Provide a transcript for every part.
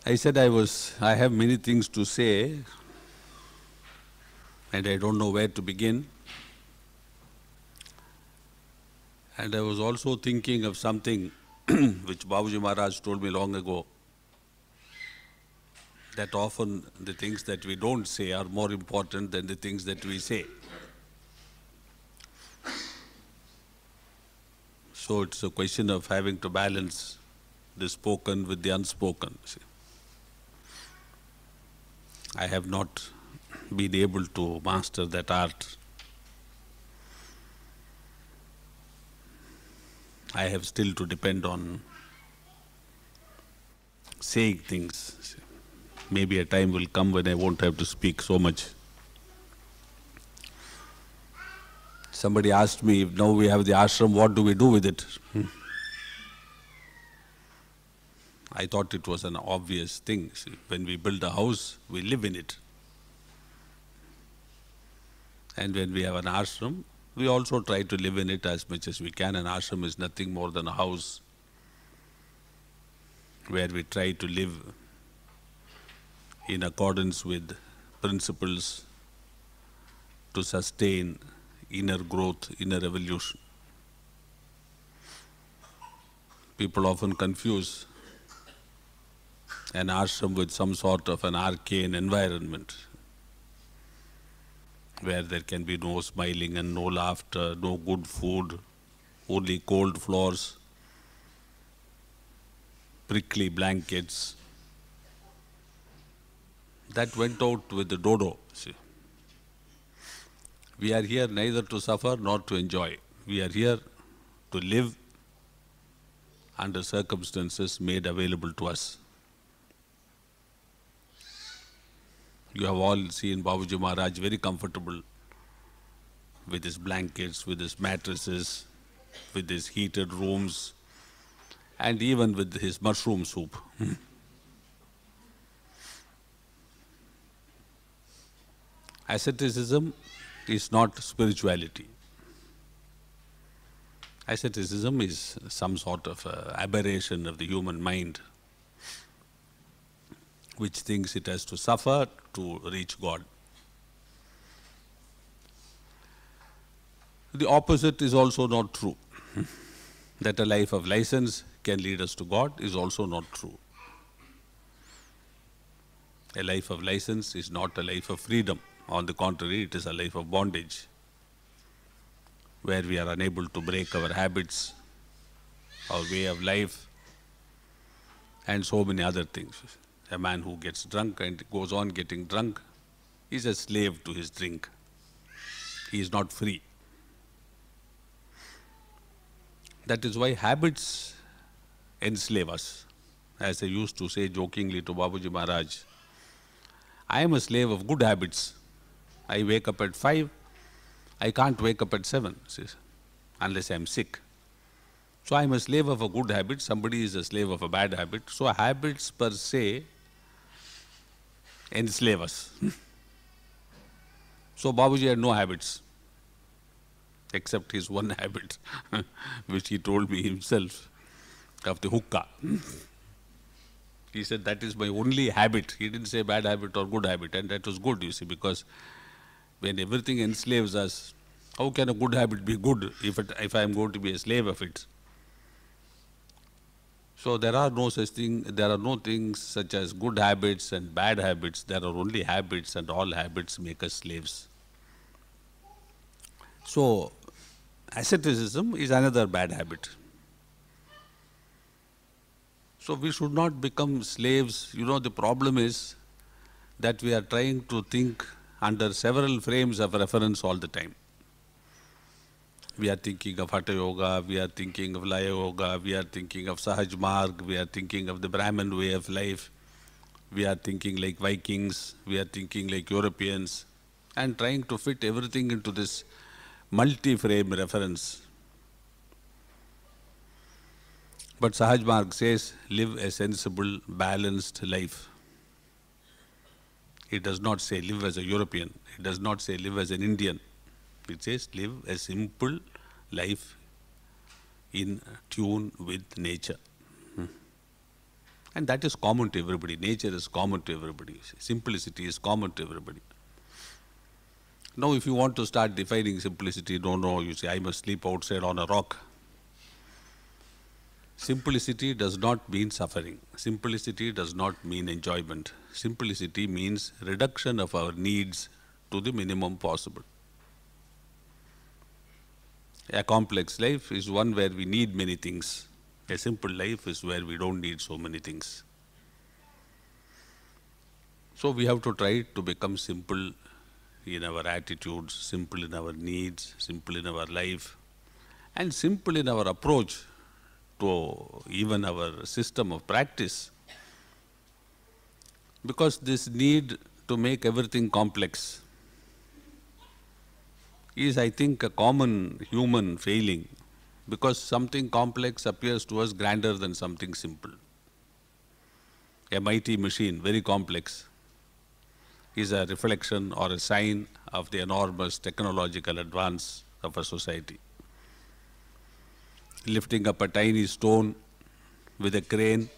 I said I have many things to say, and I don't know where to begin. And I was also thinking of something which Babuji Maharaj told me long ago, that often the things that we don't say are more important than the things that we say. So it's a question of having to balance the spoken with the unspoken. See. I have not been able to master that art. I have still to depend on saying things. See. Maybe a time will come when I won't have to speak so much. Somebody asked me, if now we have the ashram, what do we do with it? I thought it was an obvious thing. See, when we build a house, we live in it. And when we have an ashram, we also try to live in it as much as we can. An ashram is nothing more than a house where we try to live in accordance with principles to sustain inner growth, inner evolution. People often confuse an ashram with some sort of an arcane environment where there can be no smiling and no laughter, no good food, only cold floors, prickly blankets. That went out with the dodo. See. We are here neither to suffer nor to enjoy. We are here to live under circumstances made available to us. You have all seen Babuji Maharaj very comfortable with his blankets, with his mattresses, with his heated rooms, and even with his mushroom soup. Asceticism is not spirituality. Asceticism is some sort of aberration of the human mind, which thinks it has to suffer to reach God. The opposite is also not true. That a life of license can lead us to God is also not true. A life of license is not a life of freedom. On the contrary, it is a life of bondage, where we are unable to break our habits, our way of life, and so many other things. A man who gets drunk and goes on getting drunk is a slave to his drink. He is not free. That is why habits enslave us. As I used to say jokingly to Babuji Maharaj, I am a slave of good habits. I wake up at 5, I can't wake up at 7, unless I am sick. So I am a slave of a good habit, somebody is a slave of a bad habit. So habits per se enslave us. So Babuji had no habits, except his one habit, which he told me himself, of the hookah. He said, that is my only habit. He didn't say bad habit or good habit, and that was good, you see, because when everything enslaves us, how can a good habit be good if I am going to be a slave of it? So there are no such thing, there are no things such as good habits and bad habits. There are only habits, and all habits make us slaves. So asceticism is another bad habit. So we should not become slaves. You know, the problem is that we are trying to think under several frames of reference all the time. We are thinking of Hatha Yoga, we are thinking of Laya Yoga, we are thinking of Sahaj Marg, we are thinking of the Brahmin way of life, we are thinking like Vikings, we are thinking like Europeans, and trying to fit everything into this multi-frame reference. But Sahaj Marg says, live a sensible, balanced life. It does not say live as a European. It does not say live as an Indian. It says live a simple life in tune with nature. And that is common to everybody. Nature is common to everybody. Simplicity is common to everybody. Now, if you want to start defining simplicity, no, you say, I must sleep outside on a rock. Simplicity does not mean suffering. Simplicity does not mean enjoyment. Simplicity means reduction of our needs to the minimum possible. A complex life is one where we need many things. A simple life is where we don't need so many things. So we have to try to become simple in our attitudes, simple in our needs, simple in our life, and simple in our approach to even our system of practice. Because this need to make everything complex is, I think, a common human failing, because something complex appears to us grander than something simple. A mighty machine, very complex, is a reflection or a sign of the enormous technological advance of a society. Lifting up a tiny stone with a crane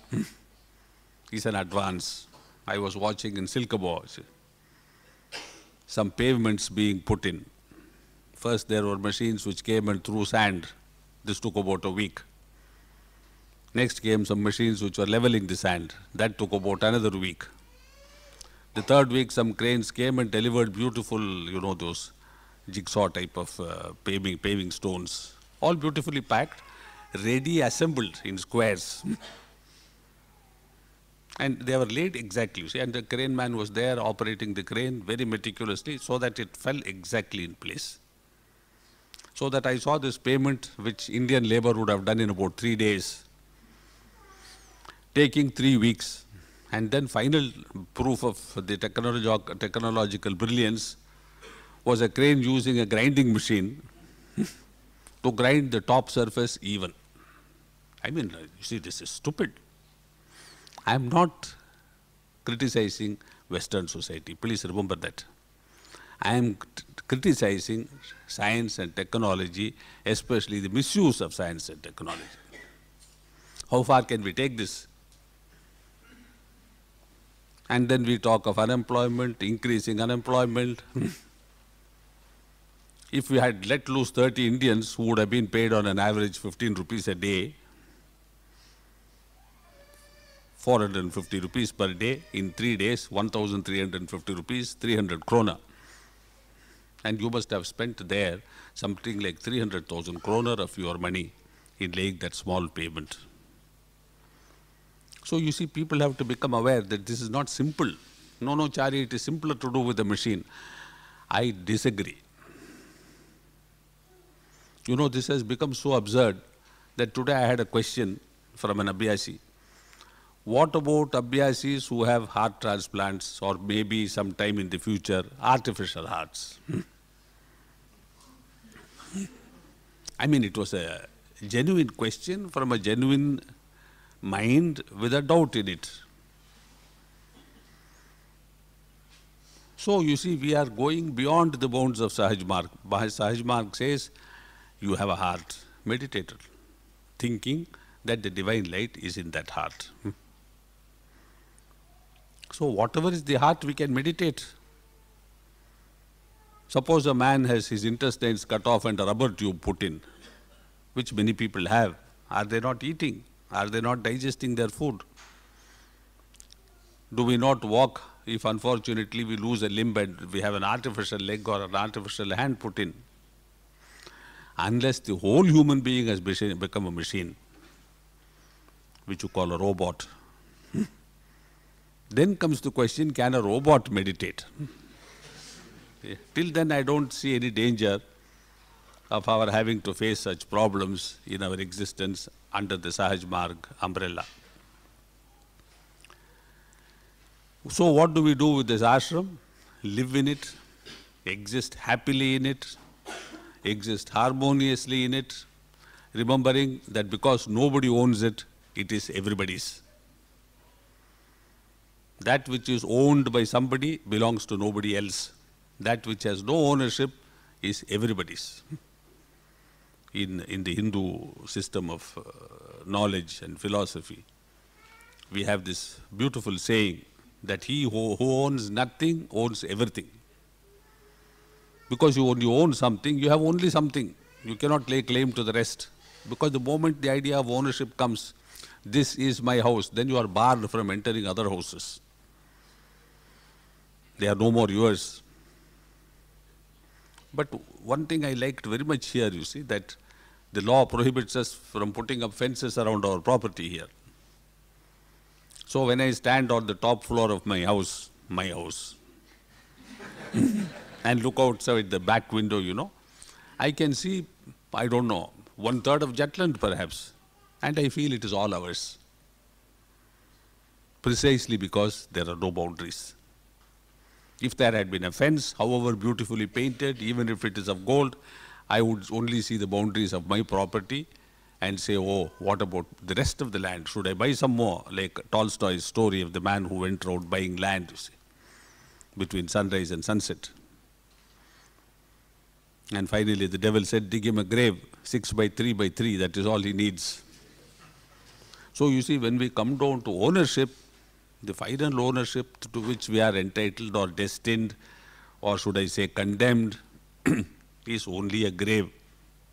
is an advance. I was watching in Silkeborg some pavements being put in. First, there were machines which came and threw sand. This took about a week. Next came some machines which were leveling the sand. That took about another week. The third week, some cranes came and delivered beautiful, those jigsaw type of paving stones, all beautifully packed, ready, assembled in squares. And they were laid exactly, you see, and the crane man was there operating the crane very meticulously so that it fell exactly in place. So that I saw this payment which Indian labor would have done in about 3 days, taking 3 weeks. And then final proof of the technological brilliance was a crane using a grinding machine to grind the top surface even. I mean, you see, this is stupid. I am not criticizing Western society. Please remember that. I am criticizing science and technology, especially the misuse of science and technology. How far can we take this? And then we talk of unemployment, increasing unemployment. If we had let loose 30 Indians who would have been paid on an average 15 rupees a day, 450 rupees per day, in 3 days, 1,350 rupees, 300 krona. And you must have spent there something like 300,000 kroner of your money in laying that small payment. So you see, people have to become aware that this is not simple. No, Chari, it is simpler to do with a machine. I disagree. This has become so absurd that today I had a question from an Abhyasi. What about Abhyasis who have heart transplants or maybe sometime in the future, artificial hearts? I mean, it was a genuine question from a genuine mind with a doubt in it. So, you see, we are going beyond the bounds of Sahaj Marg. Sahaj Marg says, you have a heart, meditate, thinking that the divine light is in that heart. So, whatever is the heart, we can meditate. Suppose a man has his intestines cut off and a rubber tube put in, which many people have. Are they not eating? Are they not digesting their food? Do we not walk if unfortunately we lose a limb and we have an artificial leg or an artificial hand put in? Unless the whole human being has become a machine, which you call a robot. Then comes the question, can a robot meditate? Till then I don't see any danger of our having to face such problems in our existence under the Sahaj Marg umbrella. So what do we do with this ashram? Live in it, exist happily in it, exist harmoniously in it, remembering that because nobody owns it, it is everybody's. That which is owned by somebody belongs to nobody else. That which has no ownership is everybody's. In the Hindu system of knowledge and philosophy. We have this beautiful saying that he who owns nothing owns everything. Because you only own something, you have only something. You cannot lay claim to the rest. Because the moment the idea of ownership comes, this is my house, then you are barred from entering other houses. They are no more yours. But one thing I liked very much here, you see, that the law prohibits us from putting up fences around our property here. So when I stand on the top floor of my house, and look outside the back window, you know, I can see, I don't know, 1/3 of Jutland perhaps, and I feel it is all ours. Precisely because there are no boundaries. If there had been a fence, however beautifully painted, even if it is of gold, I would only see the boundaries of my property and say, oh, what about the rest of the land? Should I buy some more? Like Tolstoy's story of the man who went around buying land, you see, between sunrise and sunset. And finally the devil said, dig him a grave, 6 by 3 by 3, that is all he needs. So you see, when we come down to ownership, the final ownership to which we are entitled or destined, or should I say condemned, is only a grave,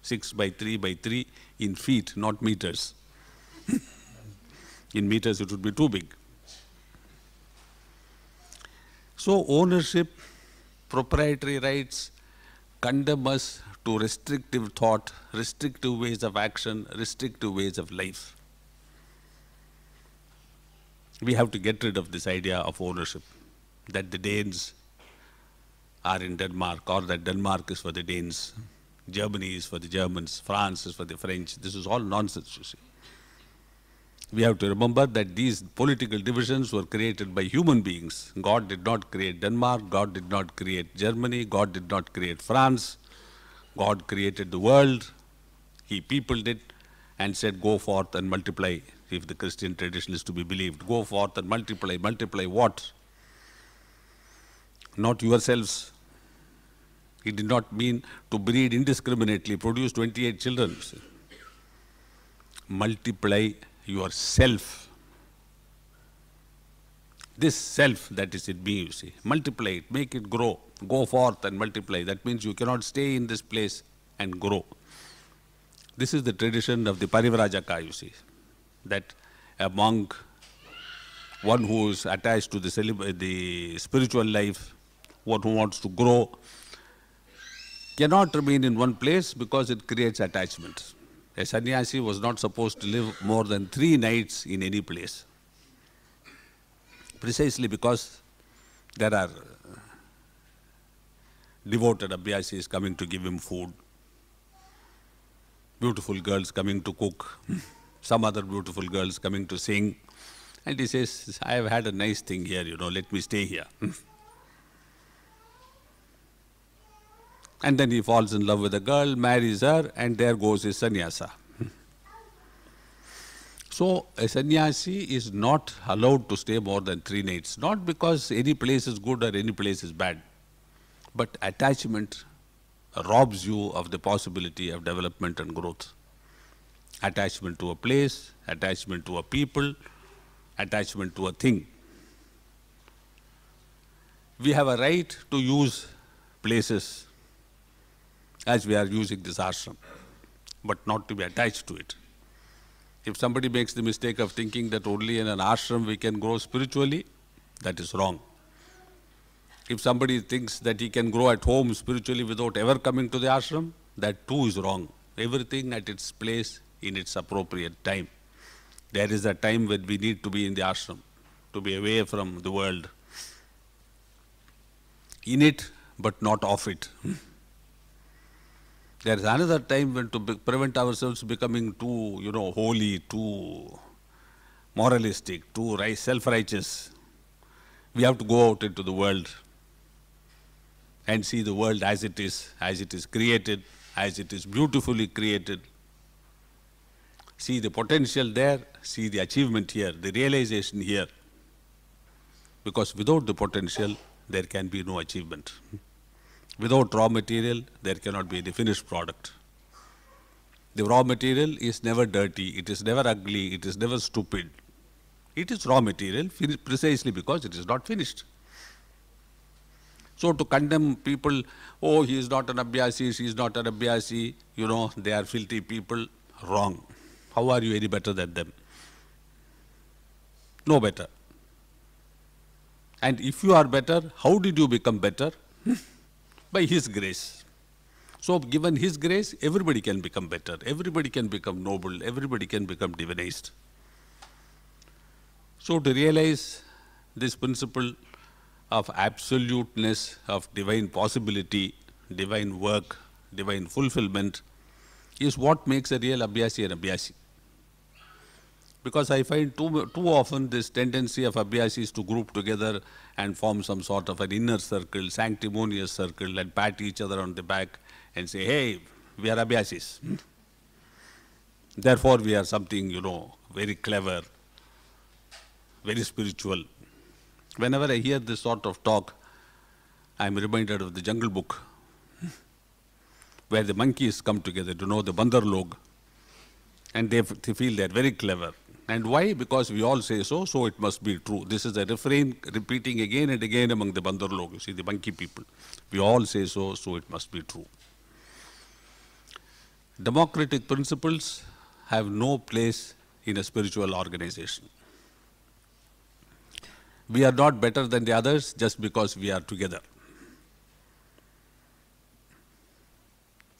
6 by 3 by 3 in feet, not meters. In meters it would be too big. So ownership, proprietary rights condemn us to restrictive thought, restrictive ways of action, restrictive ways of life. We have to get rid of this idea of ownership, that the Danes are in Denmark, or that Denmark is for the Danes, Germany is for the Germans, France is for the French. This is all nonsense, you see. We have to remember that these political divisions were created by human beings. God did not create Denmark, God did not create Germany, God did not create France. God created the world, He peopled it and said, go forth and multiply. If the Christian tradition is to be believed, go forth and multiply. Multiply what? Not yourselves. It did not mean to breed indiscriminately, produce 28 children. Multiply yourself. This self that is in me, you see. Multiply it, make it grow. Go forth and multiply. That means you cannot stay in this place and grow. This is the tradition of the Parivrajaka, you see. That a monk, one who is attached to the spiritual life, one who wants to grow, cannot remain in one place because it creates attachment. A sannyasi was not supposed to live more than 3 nights in any place. Precisely because there are devoted abhyasis coming to give him food, beautiful girls coming to cook, some other beautiful girls coming to sing. And he says, I have had a nice thing here, you know, let me stay here. And then he falls in love with a girl, marries her, and there goes his sannyasa. So a sannyasi is not allowed to stay more than 3 nights, not because any place is good or any place is bad, but attachment robs you of the possibility of development and growth. Attachment to a place, attachment to a people, attachment to a thing. We have a right to use places as we are using this ashram, but not to be attached to it. If somebody makes the mistake of thinking that only in an ashram we can grow spiritually, that is wrong. If somebody thinks that he can grow at home spiritually without ever coming to the ashram, that too is wrong. Everything at its place in its appropriate time. There is a time when we need to be in the ashram, to be away from the world. In it, but not of it. There is another time when to prevent ourselves becoming too, you know, holy, too moralistic, too self-righteous. We have to go out into the world and see the world as it is created, as it is beautifully created. See the potential there, see the achievement here, the realization here. Because without the potential, there can be no achievement. Without raw material, there cannot be the finished product. The raw material is never dirty, it is never ugly, it is never stupid. It is raw material precisely because it is not finished. So to condemn people, oh, he is not an Abhyasi, she is not an Abhyasi, you know, they are filthy people, wrong. How are you any better than them? No better. And if you are better, how did you become better? By His grace. So given His grace, everybody can become better, everybody can become noble, everybody can become divinized. So to realize this principle of absoluteness, of divine possibility, divine work, divine fulfillment, is what makes a real Abhyasi an Abhyasi. Because I find too often this tendency of Abhyasis to group together and form some sort of an inner circle, sanctimonious circle, and pat each other on the back and say, hey, we are Abhyasis. Therefore, we are something, you know, very clever, very spiritual. Whenever I hear this sort of talk, I am reminded of the Jungle Book, where the monkeys come together to know the Bandar Log, and they feel they are very clever. And why? Because we all say so, so it must be true. This is a refrain repeating again and again among the Bandar Log, you see, the monkey people. We all say so, so it must be true. Democratic principles have no place in a spiritual organization. We are not better than the others just because we are together.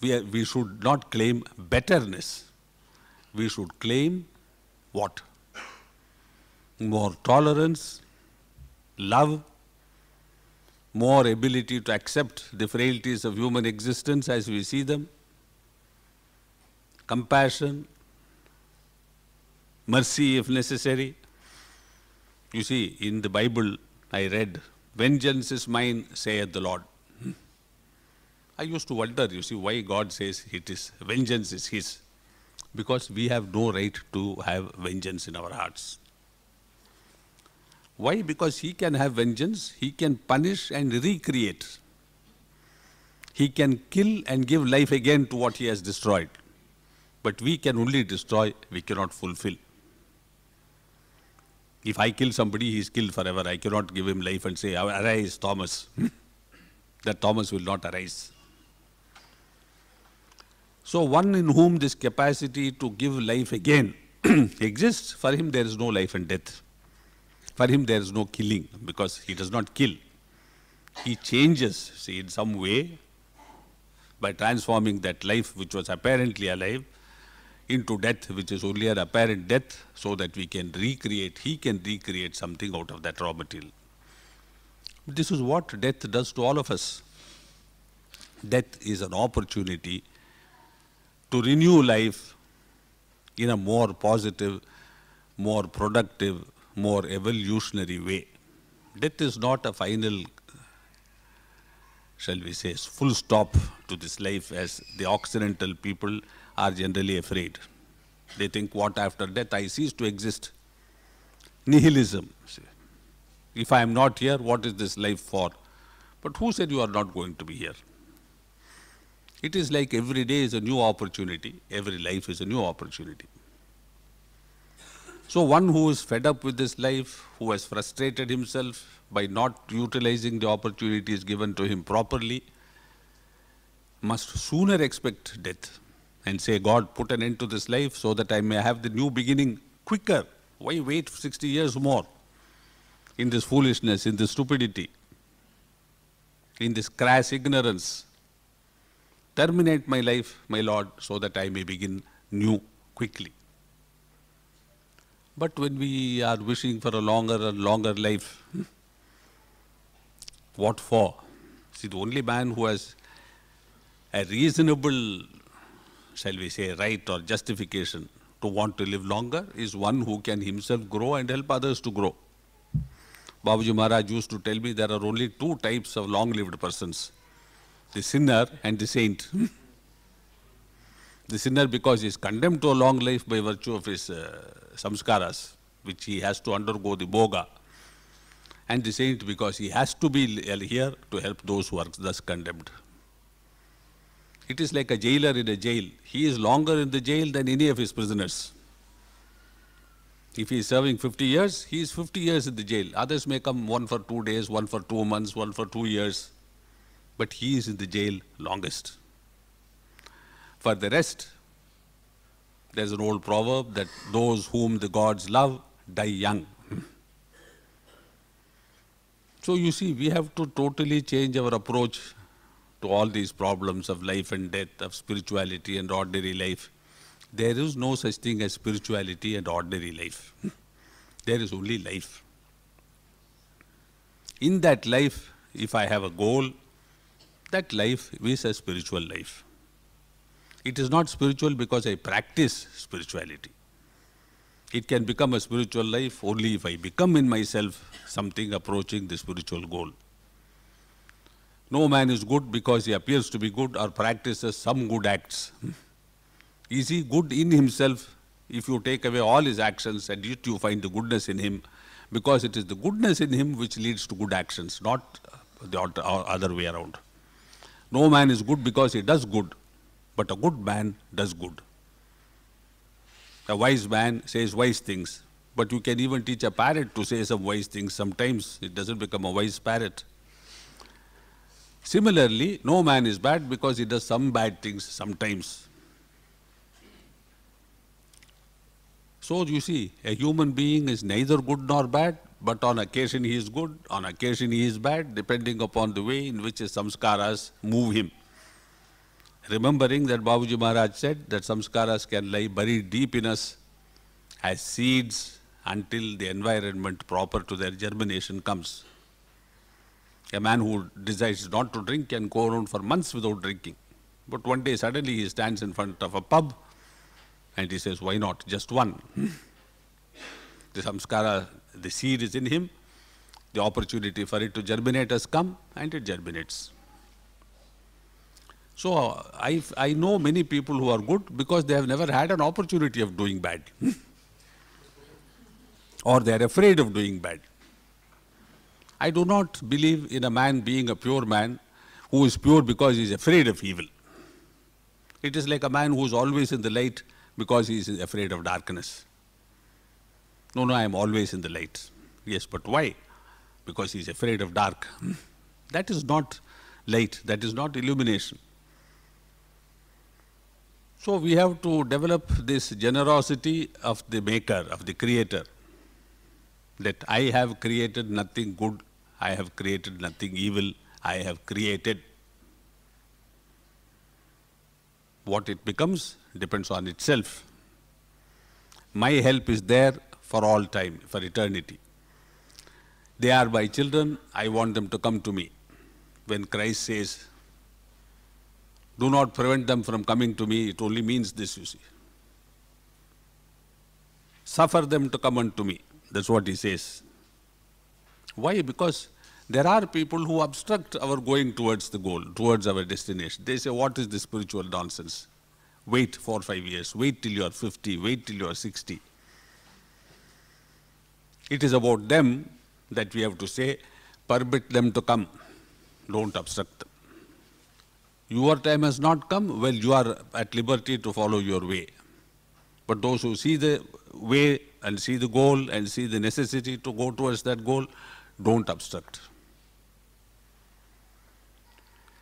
We should not claim betterness. We should claim what? More tolerance, love, more ability to accept the frailties of human existence as we see them, compassion, mercy if necessary. You see, in the Bible, I read, vengeance is mine, saith the Lord. I used to wonder, you see, why God says it is, vengeance is His. Because we have no right to have vengeance in our hearts. Why? Because He can have vengeance, He can punish and recreate. He can kill and give life again to what He has destroyed. But we can only destroy, we cannot fulfill. If I kill somebody, he is killed forever. I cannot give him life and say, arise, Thomas. That Thomas will not arise. So one in whom this capacity to give life again exists, for him there is no life and death. For him there is no killing, because he does not kill. He changes, see, in some way, by transforming that life which was apparently alive into death, which is only an apparent death, so that we can recreate, he can recreate something out of that raw material. This is what death does to all of us. Death is an opportunity to renew life in a more positive, more productive, more evolutionary way. Death is not a final, shall we say, full stop to this life, as the Occidental people are generally afraid. They think, what after death? I cease to exist. Nihilism. If I am not here, what is this life for? But who said you are not going to be here? It is like every day is a new opportunity. Every life is a new opportunity. So one who is fed up with this life, who has frustrated himself by not utilizing the opportunities given to him properly, must sooner expect death and say, God, put an end to this life so that I may have the new beginning quicker. Why wait 60 years more in this foolishness, in this stupidity, in this crass ignorance? Terminate my life, my Lord, so that I may begin new quickly. But when we are wishing for a longer and longer life, what for? See, the only man who has a reasonable, shall we say, right or justification to want to live longer is one who can himself grow and help others to grow. Babaji Maharaj used to tell me there are only two types of long-lived persons, the sinner and the saint. The sinner because he is condemned to a long life by virtue of his samskaras, which he has to undergo the bhoga. And the saint because he has to be here to help those who are thus condemned. It is like a jailer in a jail. He is longer in the jail than any of his prisoners. If he is serving 50 years, he is 50 years in the jail. Others may come one for 2 days, one for 2 months, one for 2 years. But he is in the jail longest. For the rest, there's an old proverb that those whom the gods love die young. So you see, we have to totally change our approach to all these problems of life and death, of spirituality and ordinary life. There is no such thing as spirituality and ordinary life. There is only life. In that life, if I have a goal, that life is a spiritual life. It is not spiritual because I practice spirituality. It can become a spiritual life only if I become in myself something approaching the spiritual goal. No man is good because he appears to be good or practices some good acts. Is he good in himself if you take away all his actions and yet you find the goodness in him? Because it is the goodness in him which leads to good actions, not the other way around. No man is good because he does good, but a good man does good. A wise man says wise things, but you can even teach a parrot to say some wise things. Sometimes it doesn't become a wise parrot. Similarly, no man is bad because he does some bad things sometimes. So you see, a human being is neither good nor bad, but on occasion he is good, on occasion he is bad, depending upon the way in which his samskaras move him. Remembering that Babuji Maharaj said that samskaras can lie buried deep in us as seeds until the environment proper to their germination comes. A man who decides not to drink can go around for months without drinking. But one day suddenly he stands in front of a pub and he says, why not? Just one. The samskara, the seed is in him, the opportunity for it to germinate has come and it germinates. So I know many people who are good because they have never had an opportunity of doing bad. Or they are afraid of doing bad. I do not believe in a man being a pure man who is pure because he is afraid of evil. It is like a man who is always in the light because he is afraid of darkness. No, I am always in the light. Yes, but why? Because he is afraid of dark. That is not light, that is not illumination. So we have to develop this generosity of the maker, of the creator, that I have created nothing good, I have created nothing evil, I have created. What it becomes depends on itself. My help is there for all time, for eternity. They are my children, I want them to come to me. When Christ says, do not prevent them from coming to me, it only means this, you see. Suffer them to come unto me. That's what he says. Why? Because there are people who obstruct our going towards the goal, towards our destination. They say, what is this spiritual nonsense? Wait 4 or 5 years, wait till you are 50, wait till you are 60. It is about them that we have to say, permit them to come, don't obstruct them. Your time has not come, well, you are at liberty to follow your way. But those who see the way and see the goal and see the necessity to go towards that goal, don't obstruct.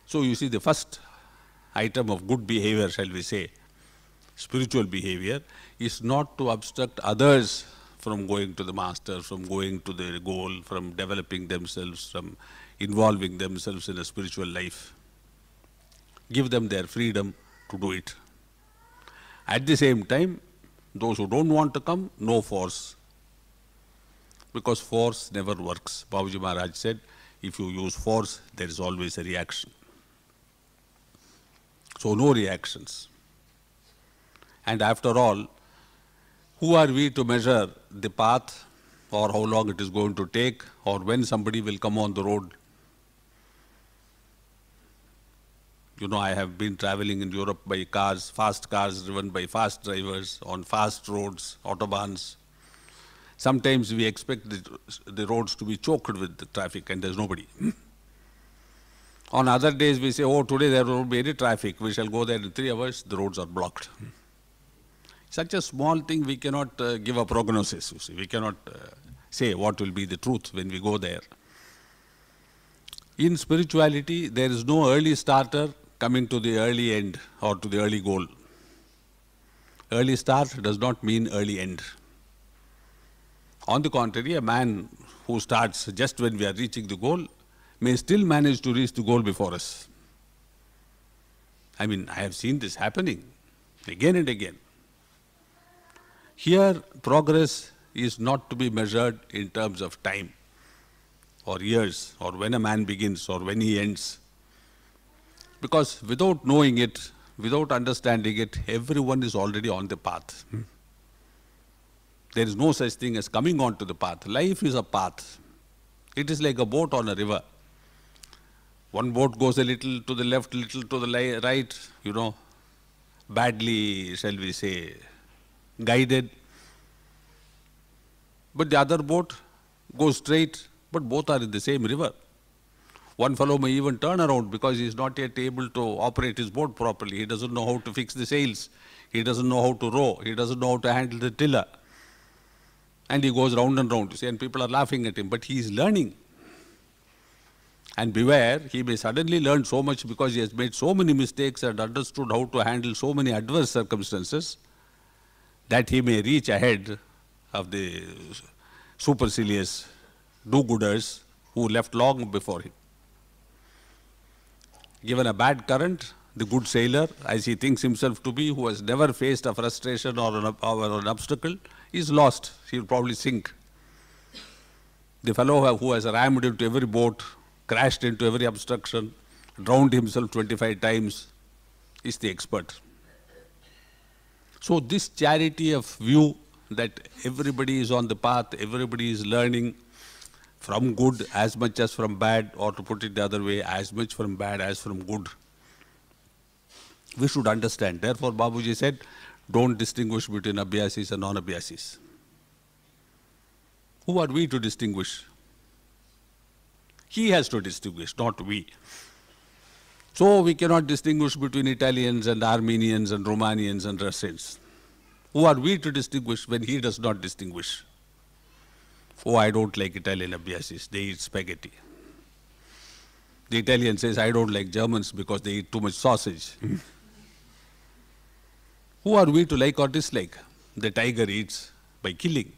So you see, the first item of good behavior, shall we say, spiritual behavior, is not to obstruct others from going to the master, from going to the goal, from developing themselves, from involving themselves in a spiritual life. Give them their freedom to do it. At the same time, those who don't want to come, no force. Because force never works. Babuji Maharaj said, if you use force, there is always a reaction. So no reactions. And after all, who are we to measure the path or how long it is going to take or when somebody will come on the road? You know, I have been traveling in Europe by cars, fast cars driven by fast drivers on fast roads, autobahns. Sometimes we expect the roads to be choked with the traffic and there's nobody. On other days we say, oh, today there won't be any traffic. We shall go there in 3 hours, the roads are blocked. Such a small thing, we cannot give a prognosis, you see. We cannot say what will be the truth when we go there. In spirituality, there is no early starter coming to the early end or to the early goal. Early start does not mean early end. On the contrary, a man who starts just when we are reaching the goal may still manage to reach the goal before us. I mean, I have seen this happening again and again. Here, progress is not to be measured in terms of time or years or when a man begins or when he ends. Because without knowing it, without understanding it, everyone is already on the path. There is no such thing as coming onto the path. Life is a path. It is like a boat on a river. One boat goes a little to the left, little to the right, you know, badly, shall we say, guided. But the other boat goes straight, but both are in the same river. One fellow may even turn around because he is not yet able to operate his boat properly. He doesn't know how to fix the sails. He doesn't know how to row. He doesn't know how to handle the tiller. And he goes round and round, you see, and people are laughing at him, but he is learning. And beware, he may suddenly learn so much because he has made so many mistakes and understood how to handle so many adverse circumstances that he may reach ahead of the supercilious do-gooders who left long before him. Given a bad current, the good sailor, as he thinks himself to be, who has never faced a frustration or an obstacle, is lost. He will probably sink. The fellow who has rammed into every boat, crashed into every obstruction, drowned himself 25 times, is the expert. So this charity of view that everybody is on the path, everybody is learning from good as much as from bad, or to put it the other way, as much from bad as from good, we should understand. Therefore, Babuji said, don't distinguish between abhyasis and non-abhyasis. Who are we to distinguish? He has to distinguish, not we. So we cannot distinguish between Italians and Armenians and Romanians and Russians. Who are we to distinguish when he does not distinguish? Oh, I don't like Italian abhyasis, they eat spaghetti. The Italian says, I don't like Germans because they eat too much sausage. Who are we to like or dislike? The tiger eats by killing.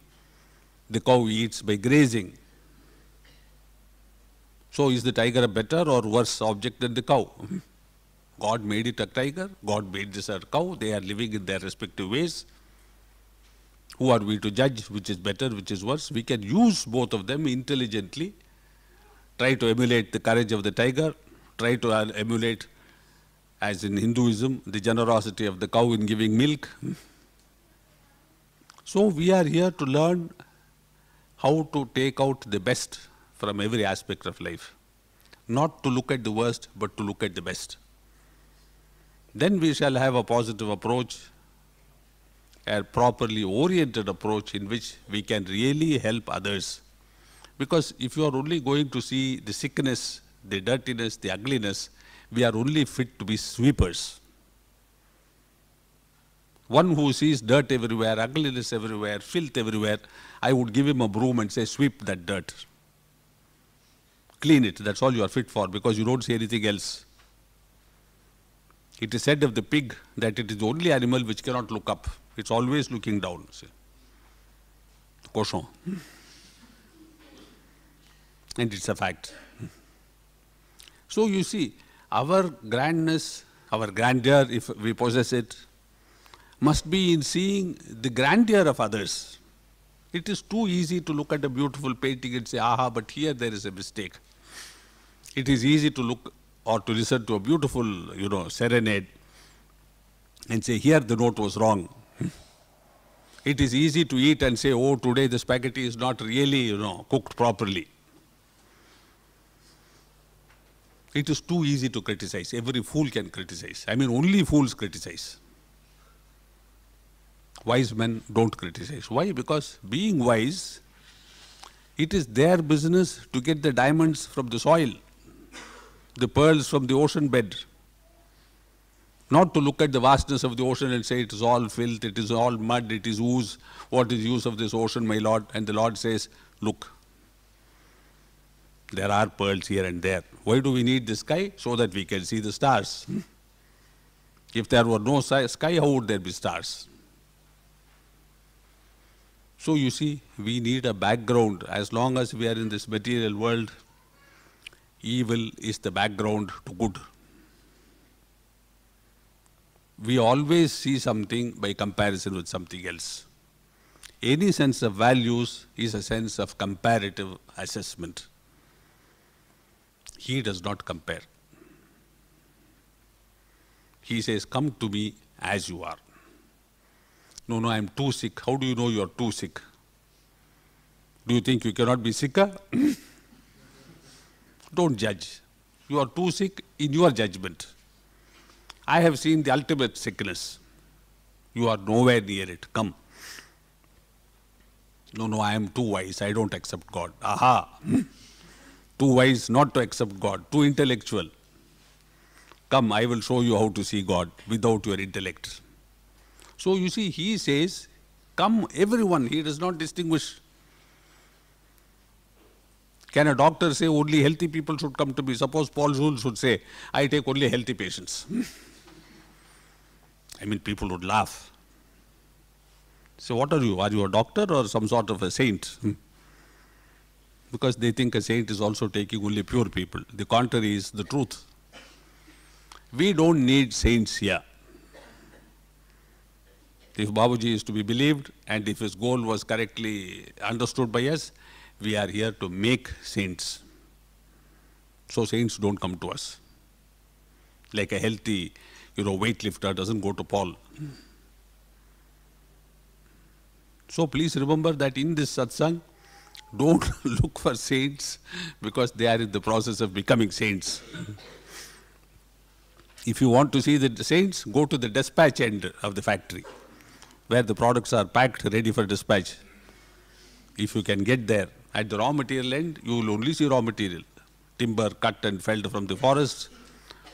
The cow eats by grazing. So is the tiger a better or worse object than the cow? God made it a tiger, God made this a cow, they are living in their respective ways. Who are we to judge which is better, which is worse? We can use both of them intelligently, try to emulate the courage of the tiger, try to emulate, as in Hinduism, the generosity of the cow in giving milk. So we are here to learn how to take out the best from every aspect of life. Not to look at the worst, but to look at the best. Then we shall have a positive approach, a properly oriented approach in which we can really help others. Because if you are only going to see the sickness, the dirtiness, the ugliness, we are only fit to be sweepers. One who sees dirt everywhere, ugliness everywhere, filth everywhere, I would give him a broom and say, sweep that dirt. Clean it, that's all you are fit for, because you don't see anything else. It is said of the pig that it is the only animal which cannot look up. It's always looking down. See. Cochon. And it's a fact. So you see, our grandness, our grandeur, if we possess it, must be in seeing the grandeur of others. It is too easy to look at a beautiful painting and say, aha, but here there is a mistake. It is easy to look or to listen to a beautiful, serenade and say, here the note was wrong. It is easy to eat and say, oh, today the spaghetti is not really, cooked properly. It is too easy to criticize. Every fool can criticize. I mean, only fools criticize. Wise men don't criticize. Why? Because being wise, it is their business to get the diamonds from the soil, the pearls from the ocean bed. Not to look at the vastness of the ocean and say it is all filth, it is all mud, it is ooze. What is the use of this ocean, my Lord? And the Lord says, look, there are pearls here and there. Why do we need the sky? So that we can see the stars. If there were no sky, how would there be stars? So you see, we need a background. As long as we are in this material world, evil is the background to good. We always see something by comparison with something else. Any sense of values is a sense of comparative assessment. He does not compare. He says, come to me as you are. No, I am too sick. How do you know you are too sick? Do you think you cannot be sicker? Don't judge. You are too sick in your judgment. I have seen the ultimate sickness. You are nowhere near it. Come. No, I am too wise. I don't accept God. Aha! Too wise not to accept God. Too intellectual. Come, I will show you how to see God without your intellect. So you see, he says, come everyone. He does not distinguish. Can a doctor say only healthy people should come to me? Suppose Paul Jules should say, I take only healthy patients. I mean, people would laugh. So what are you? Are you a doctor or some sort of a saint? Because they think a saint is also taking only pure people. The contrary is the truth. We don't need saints here. If Babuji is to be believed and if his goal was correctly understood by us, we are here to make saints. So saints don't come to us. Like a healthy, weightlifter doesn't go to Paul. So please remember that in this satsang, don't look for saints because they are in the process of becoming saints. If you want to see the saints, go to the dispatch end of the factory, where the products are packed, ready for dispatch. If you can get there, at the raw material end, you will only see raw material. Timber cut and felled from the forest,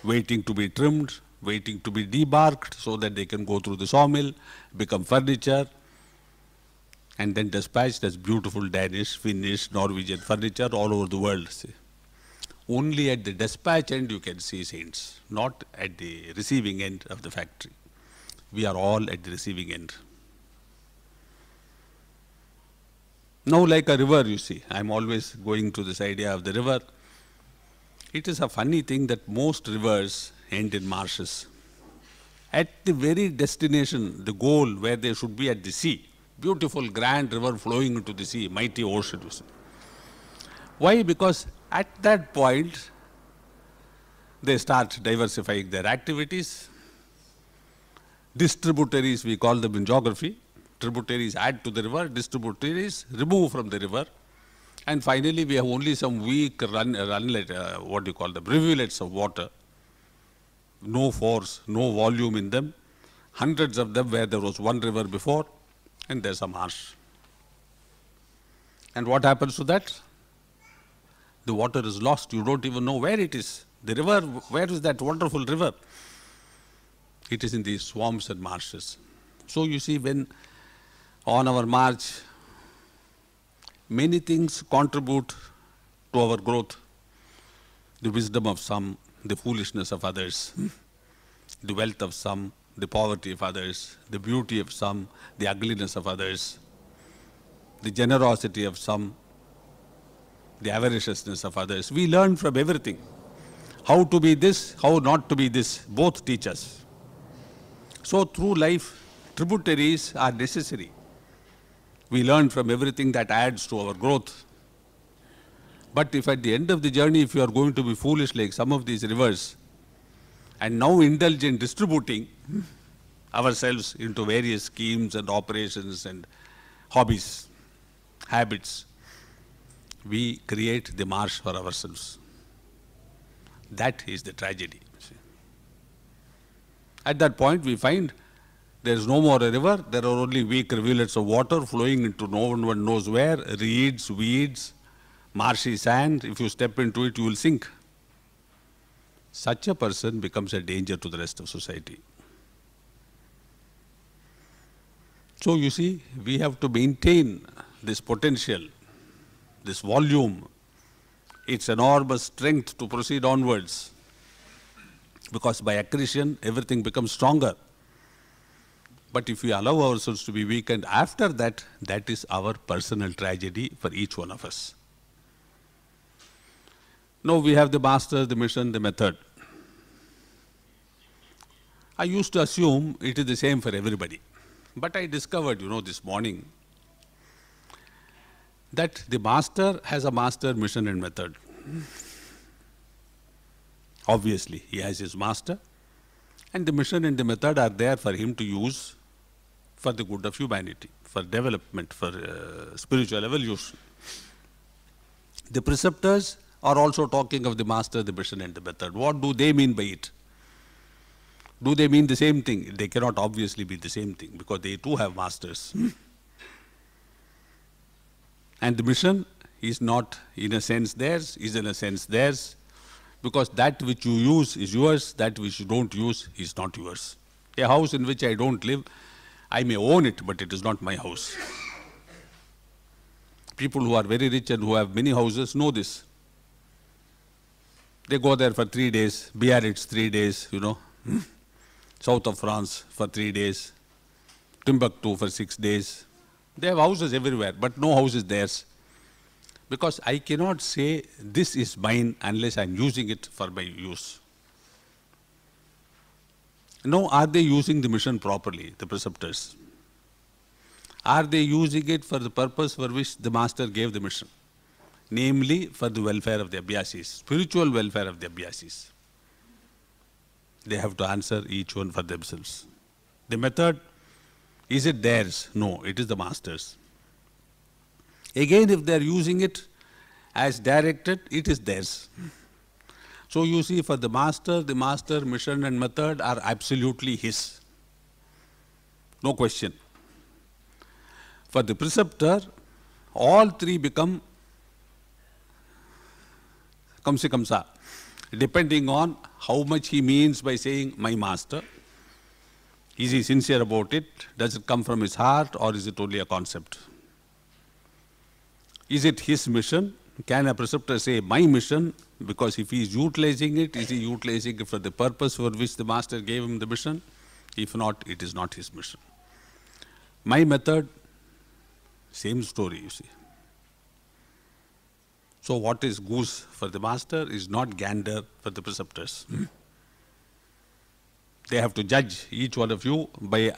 waiting to be trimmed, waiting to be debarked so that they can go through the sawmill, become furniture, and then dispatched as beautiful Danish, Finnish, Norwegian furniture all over the world. See. Only at the dispatch end you can see saints, not at the receiving end of the factory. We are all at the receiving end. Now, like a river, you see, I'm always going to this idea of the river. It is a funny thing that most rivers end in marshes. At the very destination, the goal where they should be at the sea, beautiful, grand river flowing into the sea, mighty ocean, you see. Why? Because at that point, they start diversifying their activities. Distributaries, we call them in geography. Tributaries add to the river, distributaries remove from the river. And finally, we have only some weak rivulets of water. No force, no volume in them. Hundreds of them where there was one river before, and there's a marsh. And what happens to that? The water is lost. You don't even know where it is. The river, where is that wonderful river? It is in these swamps and marshes. So you see, when on our march, many things contribute to our growth. The wisdom of some, the foolishness of others, the wealth of some, the poverty of others, the beauty of some, the ugliness of others, the generosity of some, the avariciousness of others. We learn from everything. How to be this, how not to be this, both teach us. So through life, tributaries are necessary. We learn from everything that adds to our growth. But if at the end of the journey, if you are going to be foolish like some of these rivers, and now indulge in distributing ourselves into various schemes and operations and hobbies, habits, we create the marsh for ourselves. That is the tragedy. At that point, we find there is no more a river, there are only weak rivulets of water flowing into no one knows where, reeds, weeds, marshy sand. If you step into it, you will sink. such a person becomes a danger to the rest of society. So you see, we have to maintain this potential, this volume, its enormous strength to proceed onwards. Because by accretion, everything becomes stronger. But if we allow ourselves to be weakened after that, that is our personal tragedy for each one of us. Now we have the master, the mission, the method. I used to assume it is the same for everybody. But I discovered, this morning, that the master has a master, mission and method. Obviously, he has his master, and the mission and the method are there for him to use for the good of humanity, for development, for spiritual evolution. The preceptors are also talking of the master, the mission and the method. What do they mean by it? Do they mean the same thing? They cannot obviously be the same thing because they too have masters. And the mission is not in a sense theirs, is in a sense theirs, because that which you use is yours, that which you don't use is not yours. A house in which I don't live, I may own it, but it is not my house. People who are very rich and who have many houses know this. They go there for 3 days, Biarritz 3 days, south of France for 3 days, Timbuktu for 6 days. They have houses everywhere, but no house is theirs. Because I cannot say this is mine unless I'm using it for my use. Now, are they using the mission properly, the preceptors? Are they using it for the purpose for which the master gave the mission? Namely, for the welfare of the abhyasis, spiritual welfare of the abhyasis. They have to answer each one for themselves. The method, is it theirs? No, it is the master's. Again, if they are using it as directed, it is theirs. So you see, for the master, mission and method are absolutely his. No question. For the preceptor, all three become kamse kamsa, depending on how much he means by saying my master. Is he sincere about it? Does it come from his heart, or is it only a concept? Is it his mission? Can a preceptor say my mission? Because if he is utilizing it, is he utilizing it for the purpose for which the master gave him the mission? If not, it is not his mission. My method, same story, you see. So what is goose for the master is not gander for the preceptors. They have to judge each one of you by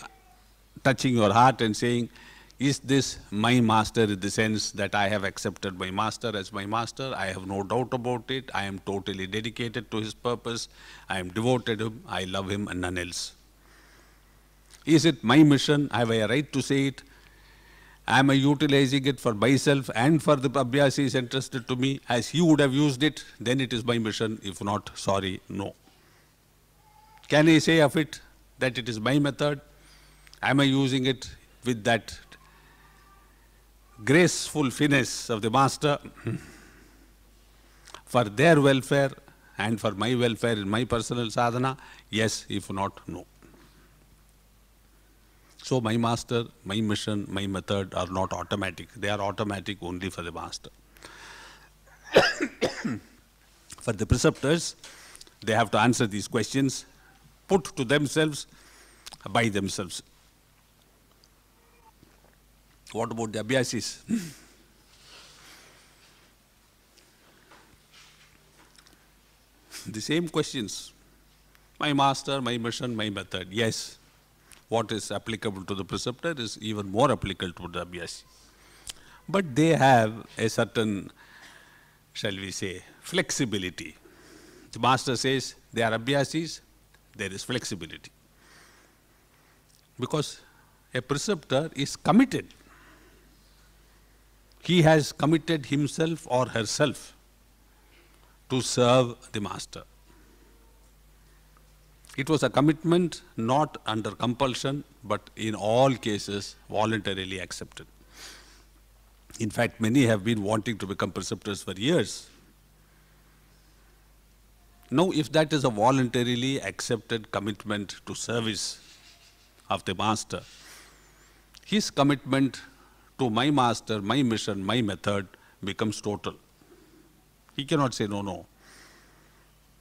touching your heart and saying, is this my master in the sense that I have accepted my master as my master? I have no doubt about it. I am totally dedicated to his purpose. I am devoted to him. I love him and none else. Is it my mission? Have I a right to say it? Am I utilizing it for myself and for the abhyasis entrusted to me as he would have used it? Then it is my mission. If not, sorry, no. Can I say of it that it is my method? Am I using it with that graceful finesse of the master for their welfare and for my welfare in my personal sadhana? Yes, if not, no. So my master, my mission, my method are not automatic. They are automatic only for the master. For the preceptors, they have to answer these questions, put to themselves, by themselves. What about the abhyasis? The same questions. My master, my mission, my method. Yes. What is applicable to the preceptor is even more applicable to the abhyasi. But they have a certain, shall we say, flexibility. The master says they are abhyasis, there is flexibility. Because a preceptor is committed. He has committed himself or herself to serve the master. It was a commitment not under compulsion, but in all cases voluntarily accepted. In fact, many have been wanting to become preceptors for years. Now, if that is a voluntarily accepted commitment to service of the master, his commitment to my master, my mission, my method becomes total. He cannot say, no, no.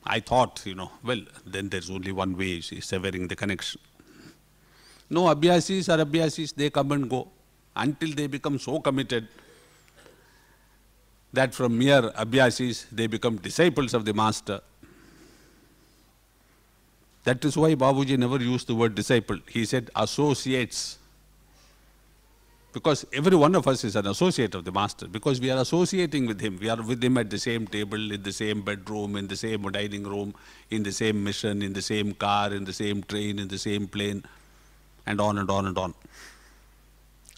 I thought, well, then there's only one way, severing the connection. No, abhyasis are abhyasis, they come and go until they become so committed that from mere abhyasis they become disciples of the master. That is why Babuji never used the word disciple. He said associates. Because every one of us is an associate of the master, because we are associating with him. We are with him at the same table, in the same bedroom, in the same dining room, in the same mission, in the same car, in the same train, in the same plane, and on and on and on.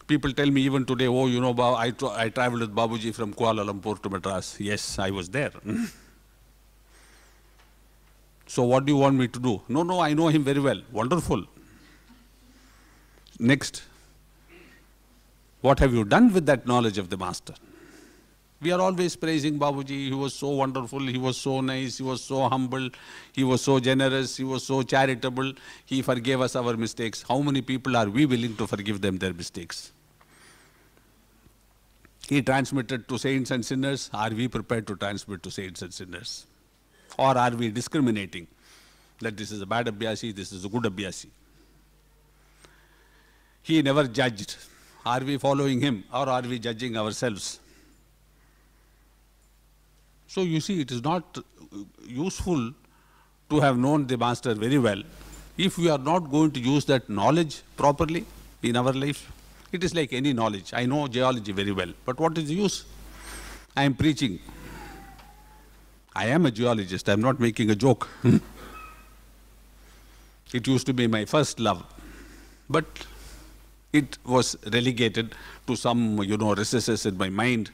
People tell me even today, oh, I traveled with Babuji from Kuala Lumpur to Madras. Yes, I was there. So what do you want me to do? No, no, I know him very well. Wonderful. Next. What have you done with that knowledge of the master? We are always praising Babuji. He was so wonderful. He was so nice. He was so humble. He was so generous. He was so charitable. He forgave us our mistakes. How many people are we willing to forgive them their mistakes? He transmitted to saints and sinners. Are we prepared to transmit to saints and sinners? Or are we discriminating that this is a bad abhyasi, this is a good abhyasi? He never judged. Are we following him or are we judging ourselves? So you see, it is not useful to have known the master very well if we are not going to use that knowledge properly in our life. It is like any knowledge. I know geology very well, but what is the use? I am preaching. I am a geologist. I am not making a joke. It used to be my first love, but it was relegated to some, recesses in my mind.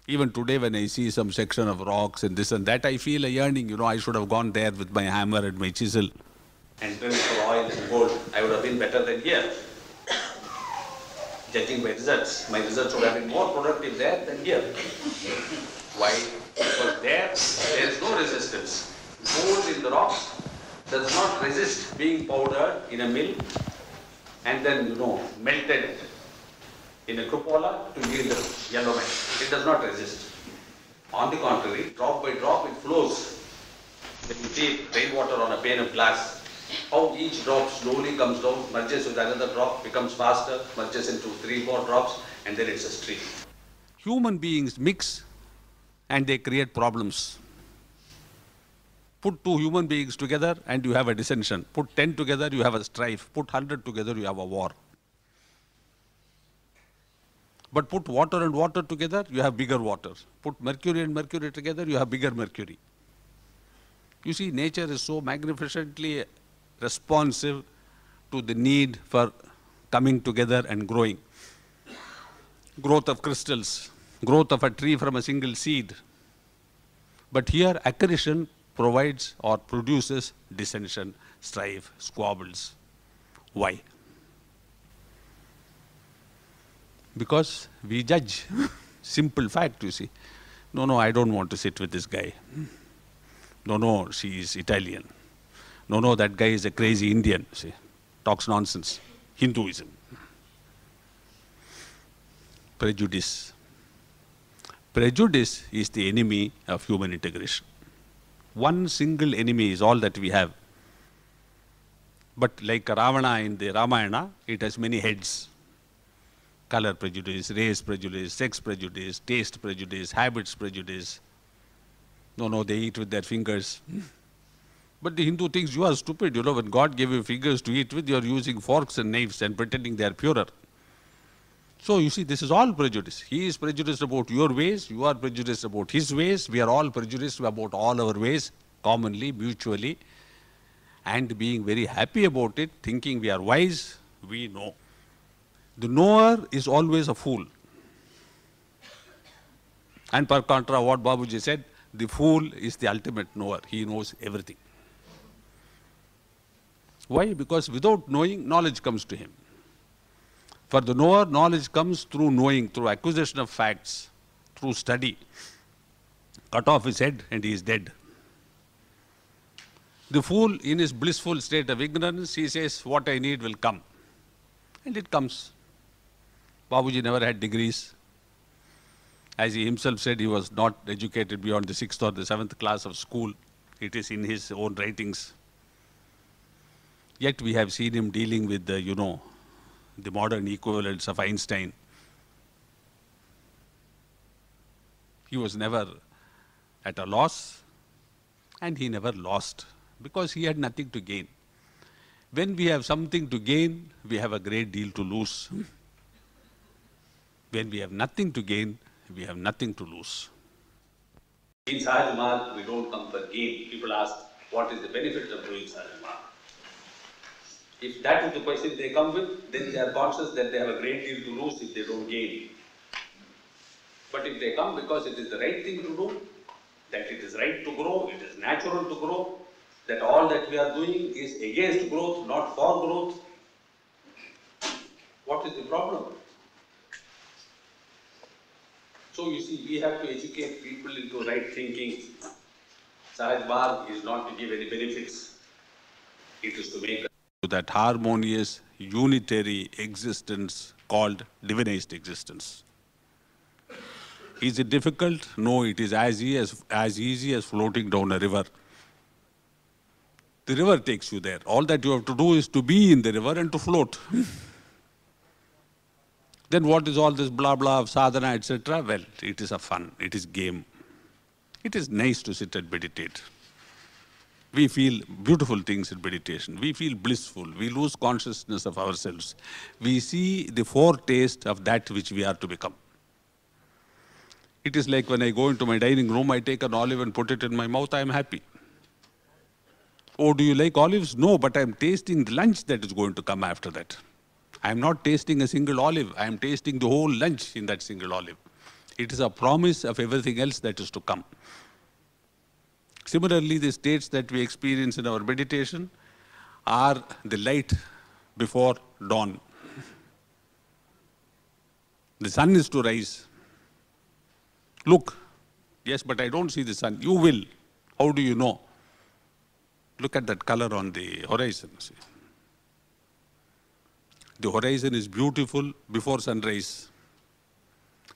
Even today when I see some section of rocks and this and that, I feel a yearning, I should have gone there with my hammer and my chisel and turned for oil and gold. I would have been better than here. Judging by results, my results would have been more productive there than here. Why? Because there is no resistance. Gold in the rocks does not resist being powdered in a mill and then, melted in a cupola to yield yellow metal. It does not resist. On the contrary, drop by drop it flows. When you see rainwater on a pane of glass, how each drop slowly comes down, merges with another drop, becomes faster, merges into 3 more drops, and then it's a stream. Human beings mix and they create problems. Put 2 human beings together and you have a dissension. Put 10 together, you have a strife. Put 100 together, you have a war. But put water and water together, you have bigger water. Put mercury and mercury together, you have bigger mercury. You see, nature is so magnificently responsive to the need for coming together and growing. Growth of crystals, growth of a tree from a single seed. But here, accretion provides or produces dissension, strife, squabbles. Why? Because we judge. Simple fact, you see. No, I don't want to sit with this guy. No, she is Italian. No, that guy is a crazy Indian. See, talks nonsense. Hinduism. Prejudice. Prejudice is the enemy of human integration. One single enemy is all that we have. But like Ravana in the Ramayana, it has many heads. Color prejudice, race prejudice, sex prejudice, taste prejudice, habits prejudice. No, they eat with their fingers. But the Hindu thinks you are stupid. When God gave you fingers to eat with, you are using forks and knives and pretending they are purer. So you see, this is all prejudice. He is prejudiced about your ways, you are prejudiced about his ways, we are all prejudiced about all our ways, commonly, mutually, and being very happy about it, thinking we are wise, we know. The knower is always a fool. And per contra, what Babuji said, the fool is the ultimate knower. He knows everything. Why? Because without knowing, knowledge comes to him. For the knower, knowledge comes through knowing, through acquisition of facts, through study. Cut off his head and he is dead. The fool, in his blissful state of ignorance, he says, what I need will come. And it comes. Babuji never had degrees. As he himself said, he was not educated beyond the 6th or the 7th class of school. It is in his own writings. Yet we have seen him dealing with the, the modern equivalents of Einstein. He was never at a loss, and he never lost, because he had nothing to gain. When we have something to gain, we have a great deal to lose. When we have nothing to gain, we have nothing to lose. In Sahaj Marg, we don't come for gain. People ask, what is the benefit of doing Sahaj Marg? If that is the question they come with, then they are conscious that they have a great deal to lose if they don't gain. But if they come because it is the right thing to do, that it is right to grow, it is natural to grow, that all that we are doing is against growth, not for growth, what is the problem? So you see, we have to educate people into right thinking. Sahaj Marg is not to give any benefits. It is to make that harmonious, unitary existence called divinized existence. Is it difficult? No, it is as easy as floating down a river. The river takes you there. All that you have to do is to be in the river and to float. Then what is all this blah blah of sadhana, etc.? Well, it is a fun, it is game. It is nice to sit and meditate. We feel beautiful things in meditation. We feel blissful. We lose consciousness of ourselves. We see the foretaste of that which we are to become. It is like when I go into my dining room, I take an olive and put it in my mouth, I am happy. Oh, do you like olives? No, but I am tasting the lunch that is going to come after that. I am not tasting a single olive. I am tasting the whole lunch in that single olive. It is a promise of everything else that is to come. Similarly, the states that we experience in our meditation are the light before dawn. The sun is to rise. Look, yes, but I don't see the sun. You will. How do you know? Look at that color on the horizon. See. The horizon is beautiful before sunrise.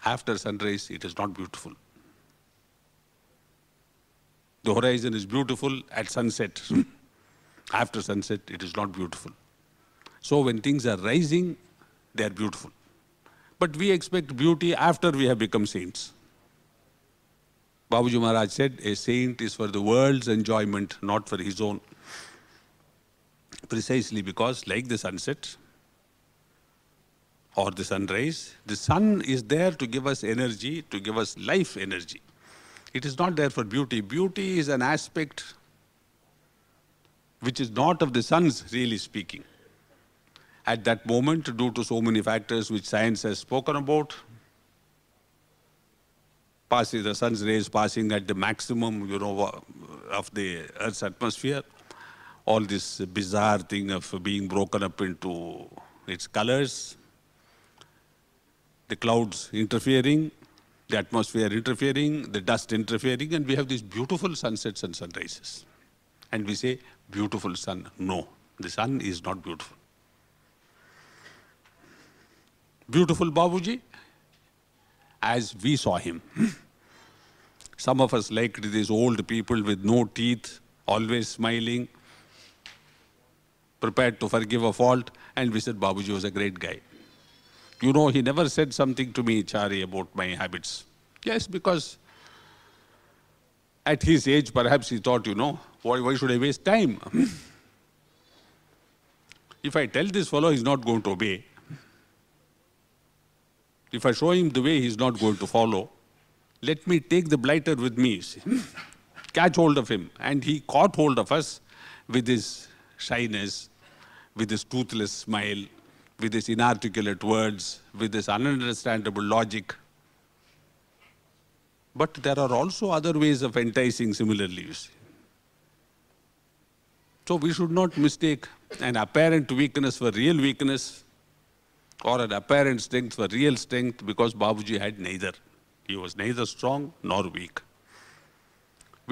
After sunrise, it is not beautiful. The horizon is beautiful at sunset. After sunset, it is not beautiful. So when things are rising, they are beautiful. But we expect beauty after we have become saints. Babuji Maharaj said, a saint is for the world's enjoyment, not for his own. Precisely because, like the sunset or the sunrise, the sun is there to give us energy, to give us life energy. It is not there for beauty. Beauty is an aspect which is not of the sun's, really speaking. At that moment, due to so many factors which science has spoken about, passing the sun's rays passing at the maximum, of the Earth's atmosphere, all this bizarre thing of being broken up into its colors, the clouds interfering, the atmosphere interfering, the dust interfering, and we have these beautiful sunsets and sunrises. And we say, beautiful sun. No, the sun is not beautiful. Beautiful Babuji, as we saw him. Some of us liked these old people with no teeth, always smiling, prepared to forgive a fault, and we said Babuji was a great guy. You know, he never said something to me, Chari, about my habits. Yes, because at his age, perhaps he thought, why should I waste time? If I tell this fellow, he's not going to obey. If I show him the way, he's not going to follow. Let me take the blighter with me, catch hold of him. And he caught hold of us with his shyness, with his toothless smile, with his inarticulate words, with his ununderstandable logic. But there are also other ways of enticing similarly, you see. So we should not mistake an apparent weakness for real weakness or an apparent strength for real strength, because Babuji had neither. He was neither strong nor weak.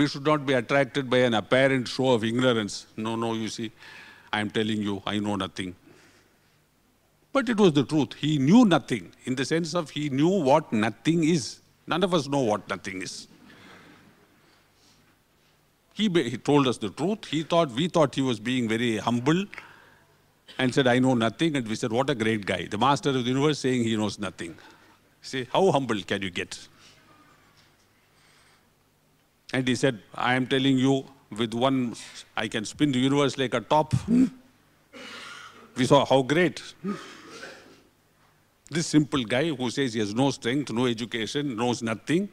We should not be attracted by an apparent show of ignorance. No, no, you see, I am telling you, I know nothing. But it was the truth. He knew nothing, in the sense of he knew what nothing is. None of us know what nothing is. He told us the truth. We thought he was being very humble and said, I know nothing. And we said, what a great guy. The master of the universe saying he knows nothing. See, how humble can you get? And he said, I am telling you, with one, I can spin the universe like a top. We saw how great. This simple guy who says he has no strength, no education, knows nothing,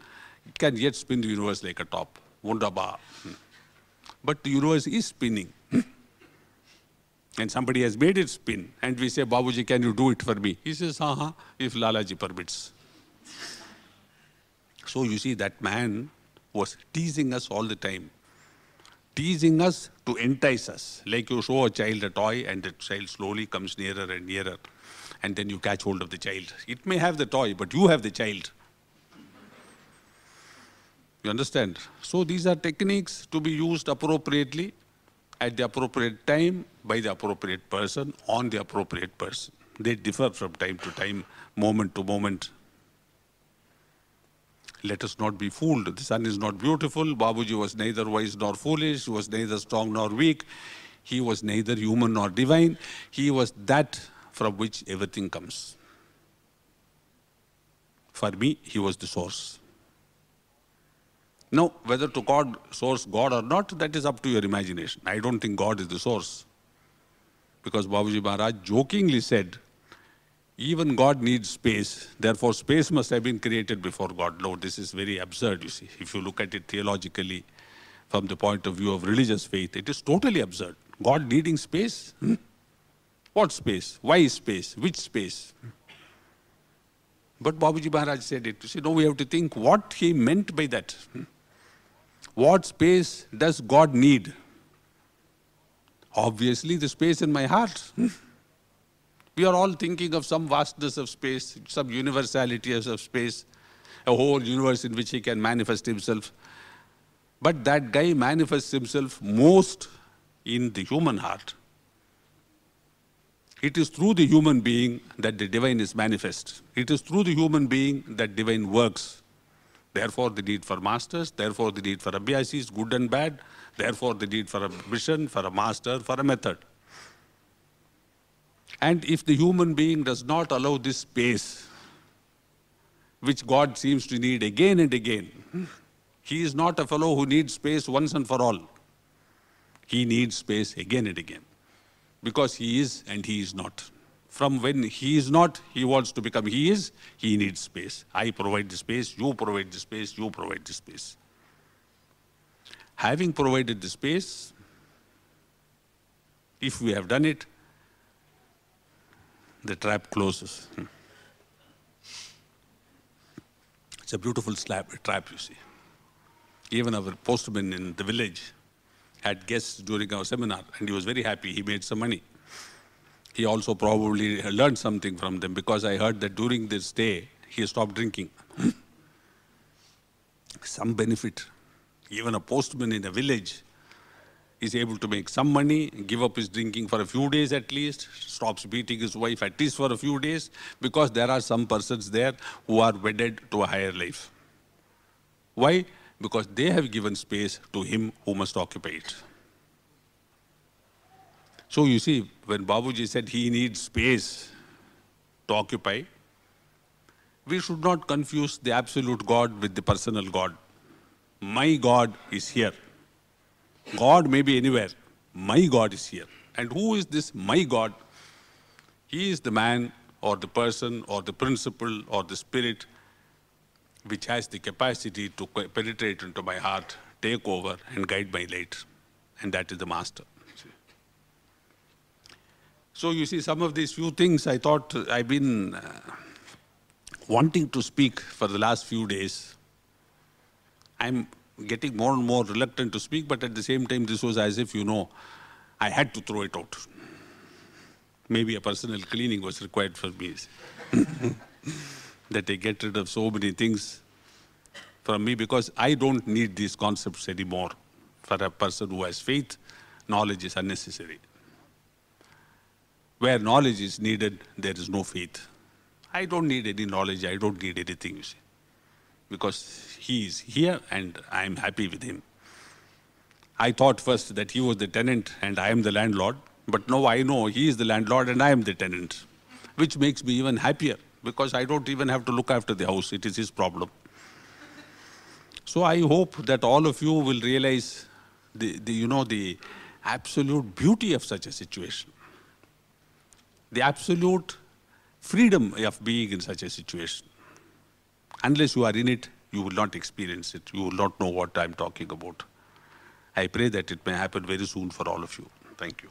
can yet spin the universe like a top. Wunderbar. But the universe is spinning. And somebody has made it spin. And we say, Babuji, can you do it for me? He says, if Lalaji permits. So you see, that man was teasing us all the time. Teasing us to entice us. Like you show a child a toy and the child slowly comes nearer and nearer. And then you catch hold of the child. It may have the toy, but you have the child. You understand? So these are techniques to be used appropriately, at the appropriate time, by the appropriate person, on the appropriate person. They differ from time to time, moment to moment. Let us not be fooled. The sun is not beautiful. Babuji was neither wise nor foolish. He was neither strong nor weak. He was neither human nor divine. He was that from which everything comes. For me, he was the source. Now, whether to call source God or not, that is up to your imagination. I don't think God is the source. Because Babuji Maharaj jokingly said, even God needs space. Therefore, space must have been created before God. No, this is very absurd, you see. If you look at it theologically, from the point of view of religious faith, it is totally absurd. God needing space? What space? Why space? Which space? But Babuji Maharaj said it. You see, now we have to think what he meant by that. What space does God need? Obviously, the space in my heart. We are all thinking of some vastness of space, some universality of space, a whole universe in which he can manifest himself. But that guy manifests himself most in the human heart. It is through the human being that the divine is manifest. It is through the human being that divine works. Therefore, the need for masters, therefore the need for abhyasis, good and bad, therefore the need for a mission, for a master, for a method. And if the human being does not allow this space, which God seems to need again and again, he is not a fellow who needs space once and for all. He needs space again and again. Because he is and he is not. From when he is not, he wants to become he is, he needs space. I provide the space, you provide the space, you provide the space. Having provided the space, if we have done it, the trap closes. It's a beautiful trap, you see. Even our postman in the village had guests during our seminar, and he was very happy. He made some money. He also probably learned something from them, because I heard that during this day, he stopped drinking. Some benefit. Even a postman in a village is able to make some money, give up his drinking for a few days at least, stops beating his wife at least for a few days, because there are some persons there who are wedded to a higher life. Why? Because they have given space to him who must occupy it. So you see, when Babuji said he needs space to occupy, we should not confuse the absolute God with the personal God. My God is here. God may be anywhere. My God is here. And who is this my God? He is the man or the person or the principle or the spirit which has the capacity to penetrate into my heart, take over and guide my light. And that is the master. So you see, some of these few things I thought I've been wanting to speak for the last few days. I'm getting more and more reluctant to speak, but at the same time, this was as if, you know, I had to throw it out. Maybe a personal cleaning was required for me. That I get rid of so many things from me, because I don't need these concepts anymore. For a person who has faith, knowledge is unnecessary. Where knowledge is needed, there is no faith. I don't need any knowledge, I don't need anything, you see. Because he is here and I am happy with him. I thought first that he was the tenant and I am the landlord, but now I know he is the landlord and I am the tenant, which makes me even happier, because I don't even have to look after the house, it is his problem. So I hope that all of you will realize the absolute beauty of such a situation. The absolute freedom of being in such a situation. Unless you are in it, you will not experience it. You will not know what I'm talking about. I pray that it may happen very soon for all of you. Thank you.